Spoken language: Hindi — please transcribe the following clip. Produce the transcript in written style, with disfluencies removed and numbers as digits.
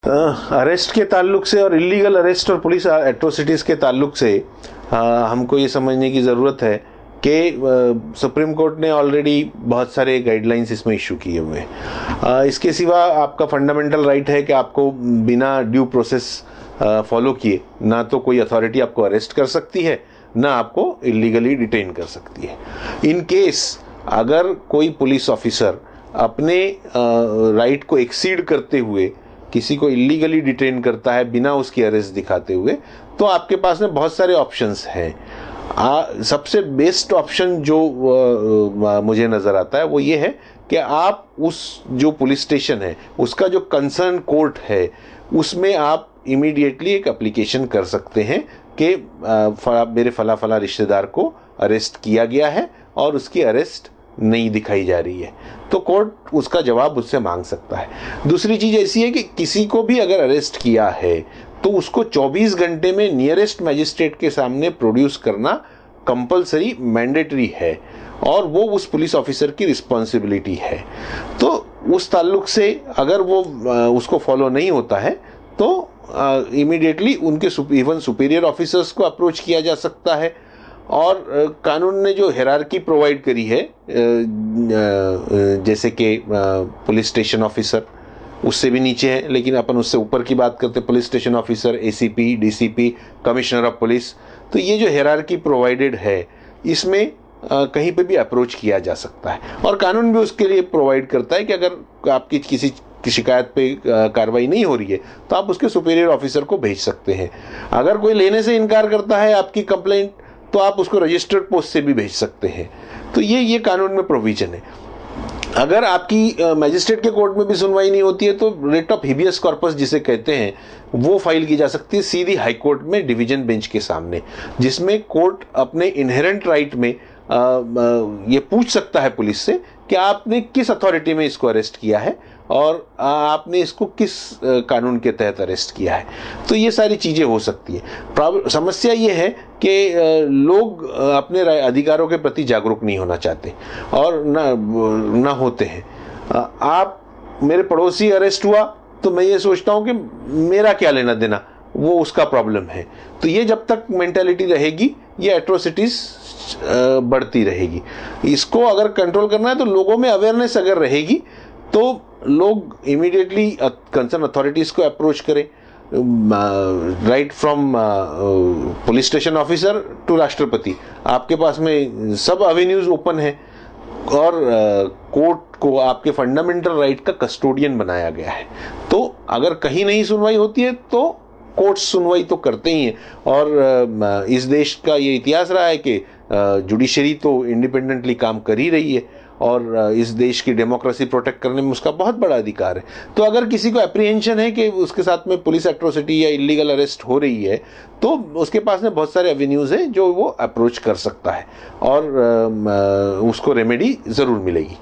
अरेस्ट के ताल्लुक से और इलीगल अरेस्ट और पुलिस एट्रोसिटीज़ के ताल्लुक से हमको ये समझने की ज़रूरत है कि सुप्रीम कोर्ट ने ऑलरेडी बहुत सारे गाइडलाइंस इसमें इशू किए हुए हैं। इसके सिवा आपका फंडामेंटल राइट है कि आपको बिना ड्यू प्रोसेस फॉलो किए ना तो कोई अथॉरिटी आपको अरेस्ट कर सकती है, ना आपको इलीगली डिटेन कर सकती है। इन केस अगर कोई पुलिस ऑफिसर अपने राइट को एक्सीड करते हुए किसी को इलीगली डिटेन करता है बिना उसकी अरेस्ट दिखाते हुए, तो आपके पास में बहुत सारे ऑप्शंस हैं। सबसे बेस्ट ऑप्शन जो मुझे नज़र आता है वो ये है कि आप उस जो पुलिस स्टेशन है उसका जो कंसर्न कोर्ट है उसमें आप इमीडिएटली एक एप्लीकेशन कर सकते हैं कि मेरे फला फला रिश्तेदार को अरेस्ट किया गया है और उसकी अरेस्ट नहीं दिखाई जा रही है, तो कोर्ट उसका जवाब उससे मांग सकता है। दूसरी चीज़ ऐसी है कि किसी को भी अगर अरेस्ट किया है तो उसको 24 घंटे में नियरेस्ट मैजिस्ट्रेट के सामने प्रोड्यूस करना कंपलसरी मैंडेटरी है और वो उस पुलिस ऑफिसर की रिस्पॉन्सिबिलिटी है। तो उस ताल्लुक से अगर वो उसको फॉलो नहीं होता है तो इमीडिएटली उनके इवन सुपीरियर ऑफिसर्स को अप्रोच किया जा सकता है। और कानून ने जो हिरार्की प्रोवाइड करी है जैसे कि पुलिस स्टेशन ऑफिसर उससे भी नीचे है, लेकिन अपन उससे ऊपर की बात करते हैं, police station officer, ACP, DCP, commissioner of police. तो ये जो हिरार्की प्रोवाइडेड है इसमें कहीं पे भी अप्रोच किया जा सकता है और कानून भी उसके लिए प्रोवाइड करता है कि अगर आपकी किसी की शिकायत पे कार्रवाई नहीं हो रही है तो आप उसके सुपीरियर ऑफिसर को भेज सकते हैं। अगर कोई लेने से इनकार करता है आपकी कंप्लेंट तो आप उसको रजिस्टर्ड पोस्ट से भी भेज सकते हैं। तो ये कानून में प्रोविजन है। अगर आपकी मैजिस्ट्रेट के कोर्ट में भी सुनवाई नहीं होती है तो रिट ऑफ हिबियस कॉर्पस जिसे कहते हैं वो फाइल की जा सकती है सीधी हाई कोर्ट में डिवीजन बेंच के सामने, जिसमें कोर्ट अपने इनहेरेंट राइट में ये पूछ सकता है पुलिस से कि आपने किस अथॉरिटी में इसको अरेस्ट किया है और आपने इसको किस कानून के तहत अरेस्ट किया है। तो ये सारी चीज़ें हो सकती है। समस्या ये है कि लोग अपने अधिकारों के प्रति जागरूक नहीं होना चाहते और ना होते हैं। आप मेरे पड़ोसी अरेस्ट हुआ तो मैं ये सोचता हूँ कि मेरा क्या लेना देना, वो उसका प्रॉब्लम है। तो ये जब तक मेंटालिटी रहेगी ये एट्रोसिटीज बढ़ती रहेगी। इसको अगर कंट्रोल करना है तो लोगों में अवेयरनेस अगर रहेगी तो लोग इमीडिएटली कंसर्न अथॉरिटीज को अप्रोच करें, right from police station officer to राष्ट्रपति। आपके पास में सब एवेन्यूज ओपन है और कोर्ट को आपके फंडामेंटल राइट का कस्टोडियन बनाया गया है। तो अगर कहीं नहीं सुनवाई होती है तो कोर्ट सुनवाई तो करते ही हैं। और इस देश का ये इतिहास रहा है कि जुडिशरी तो इंडिपेंडेंटली काम कर ही रही है और इस देश की डेमोक्रेसी प्रोटेक्ट करने में उसका बहुत बड़ा अधिकार है। तो अगर किसी को एप्रीहेंशन है कि उसके साथ में पुलिस एट्रोसिटी या इलीगल अरेस्ट हो रही है तो उसके पास में बहुत सारे एवेन्यूज हैं जो वो अप्रोच कर सकता है और उसको रेमेडी ज़रूर मिलेगी।